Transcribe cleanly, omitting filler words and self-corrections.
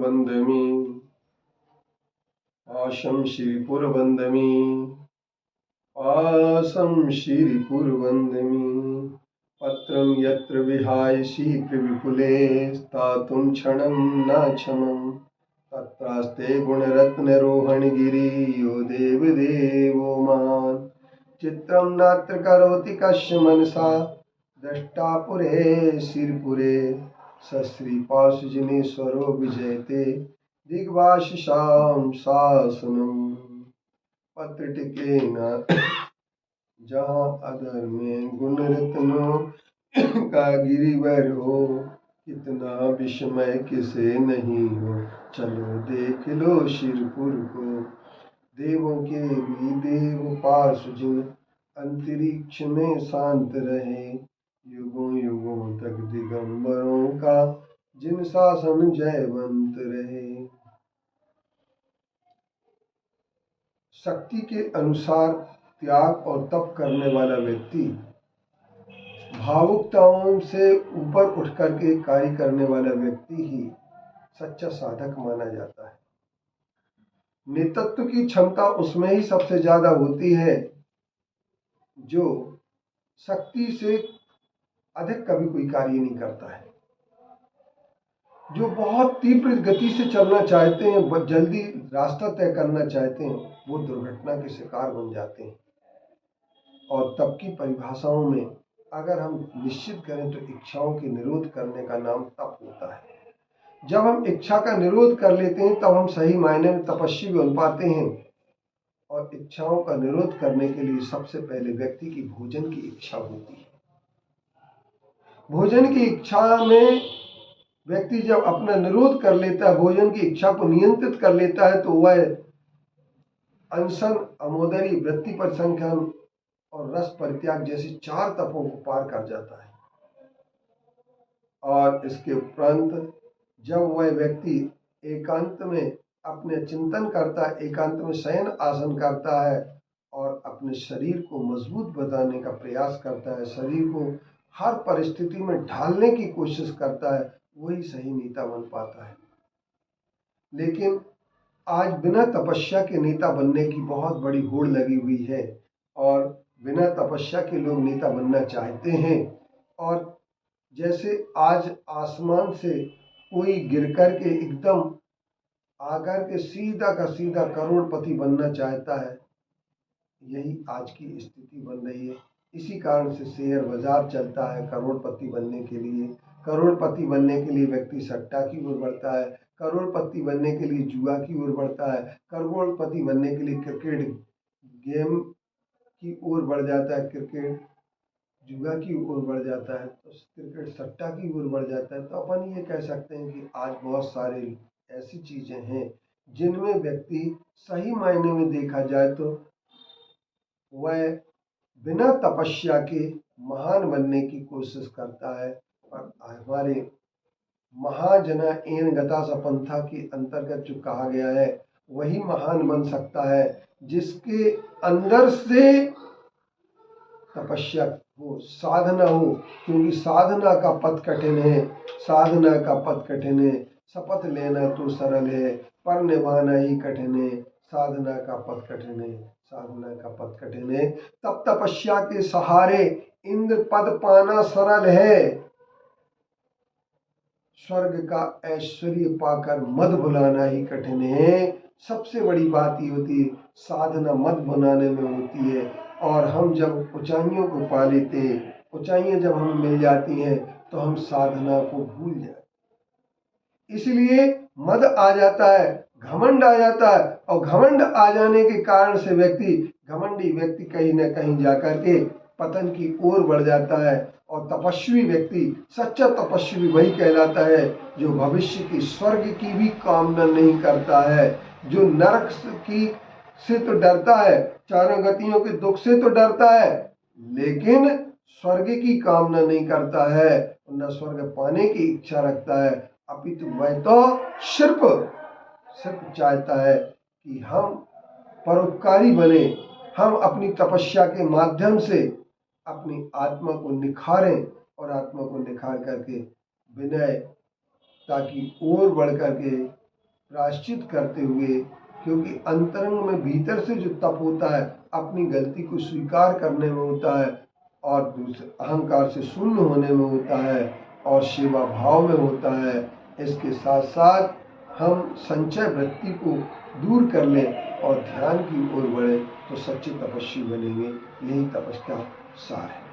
पुरबंदमी आशम श्रीपुरबंदमी आसम श्रीपुरबंदमी पत्रं यत्र विहाय शीघ्रविपुले स्थातुं क्षणं न क्षमम् तत्रास्ते गुणरत्नरोहणगिरियो देवदेवो मान् चित्रं नात्र करोति कस्य मनसा द्रष्टा पुरे श्रीपुरे सश्रीपाशजिनेश्वरो विजयते दिग्भाषिषां शासनम् पत्र टिके न जहाँ अधर में गुण रत्नों का गिरिवर हो कितना विस्मय किसे नहीं हो चलो देख लो शिरपुर को देवों के भी देव पास जिन अंतरिक्ष में शांत रहे युगों युगों तक दिगंबरों का जिन शासन जयवंत रहे। शक्ति के अनुसार त्याग और तप करने वाला व्यक्ति भावुकताओं से ऊपर उठ करके कार्य करने वाला व्यक्ति ही सच्चा साधक माना जाता है। नेतृत्व की क्षमता उसमें ही सबसे ज्यादा होती है जो शक्ति से अधिक कभी कोई कार्य नहीं करता है। जो बहुत तीव्र गति से चलना चाहते हैं, जल्दी रास्ता तय करना चाहते हैं, वो दुर्घटना के शिकार बन जाते हैं। और तप की परिभाषाओं में अगर हम निश्चित करें तो इच्छाओं के निरोध करने का नाम तप होता है। जब हम इच्छा का निरोध कर लेते हैं तब हम सही मायने में तपस्वी बन पाते हैं। और इच्छाओं का निरोध करने के लिए सबसे पहले व्यक्ति की भोजन की इच्छा होती है। भोजन की इच्छा में व्यक्ति जब अपना निरोध कर लेता है, भोजन की इच्छा को नियंत्रित कर लेता है, तो वह अनशन, अमोदरी, वृत्ति परिसंख्यन और रस परित्याग जैसी 4 तपों को पार कर जाता है। और इसके उपरांत जब वह व्यक्ति एकांत में अपने चिंतन करता है, एकांत में शयन आसन करता है और अपने शरीर को मजबूत बनाने का प्रयास करता है, शरीर को हर परिस्थिति में ढालने की कोशिश करता है, वही सही नेता बन पाता है। लेकिन आज बिना तपस्या के नेता बनने की बहुत बड़ी होड़ लगी हुई है और बिना तपस्या के लोग नेता बनना चाहते हैं। और जैसे आज आसमान से कोई गिर कर के एकदम आकर के सीधा का सीधा करोड़पति बनना चाहता है, यही आज की स्थिति बन रही है। इसी कारण से शेयर बाजार चलता है करोड़पति बनने के लिए। करोड़पति बनने के लिए व्यक्ति सट्टा की ओर बढ़ता है, करोड़पति बनने के लिए जुआ की ओर बढ़ता है, करोड़पति बनने के लिए क्रिकेट गेम की ओर बढ़ जाता है, क्रिकेट जुआ की ओर बढ़ जाता है, तो क्रिकेट सट्टा की ओर बढ़ जाता है। तो अपन ये कह सकते हैं कि आज बहुत सारे ऐसी चीजें हैं जिनमें व्यक्ति सही मायने में देखा जाए तो वह बिना तपस्या के महान बनने की कोशिश करता है। और हमारे महाजना एन गता सपंथा के अंतर्गत जो कहा गया है वही महान बन सकता है जिसके अंदर से तपस्या हो, साधना हो। क्योंकि साधना का पथ कठिन है, साधना का पथ कठिन है। शपथ लेना तो सरल है पर निभाना ही कठिन है। साधना का पथ कठिन है, साधना का पथ कठिन है। तब तपस्या के सहारे इंद्र पद पाना सरल है। स्वर्ग का ऐश्वर्य पाकर मद भुलाना ही कठिन है। सबसे बड़ी बात ये होती है साधना मद बनाने में होती है। और हम जब ऊंचाइयों को पा लेते हैं, ऊंचाइयां जब हमें मिल जाती हैं तो हम साधना को भूल जाते। इसलिए मद आ जाता है, घमंड आ जाता है। और घमंड आ जाने के कारण से घमंडी व्यक्ति कहीं न कहीं जाकर के पतन की ओर बढ़ जाता है। और तपस्वी व्यक्ति, सच्चा तपस्वी वही कहलाता है जो भविष्य की स्वर्ग की भी कामना नहीं करता है, जो नरक की से तो डरता है, चारों गतियों के दुख से तो डरता है, लेकिन स्वर्ग की कामना नहीं करता है, न स्वर्ग पाने की इच्छा रखता है। अपितु वह तो सिर्फ चाहता है कि हम परोपकारी बने, हम अपनी तपस्या के माध्यम से अपनी आत्मा को निखारें और आत्मा को निखार करके विनय ताकि और बढ़ करके प्रायश्चित करते हुए, क्योंकि अंतरंग में भीतर से जो तप होता है अपनी गलती को स्वीकार करने में होता है और दूसरे अहंकार से शून्य होने में होता है और सेवा भाव में होता है। इसके साथ साथ हम संचय वृत्ति को दूर कर लें और ध्यान की ओर बढ़े तो सच्चे तपस्वी बनेंगे। यही तपस्या सार है।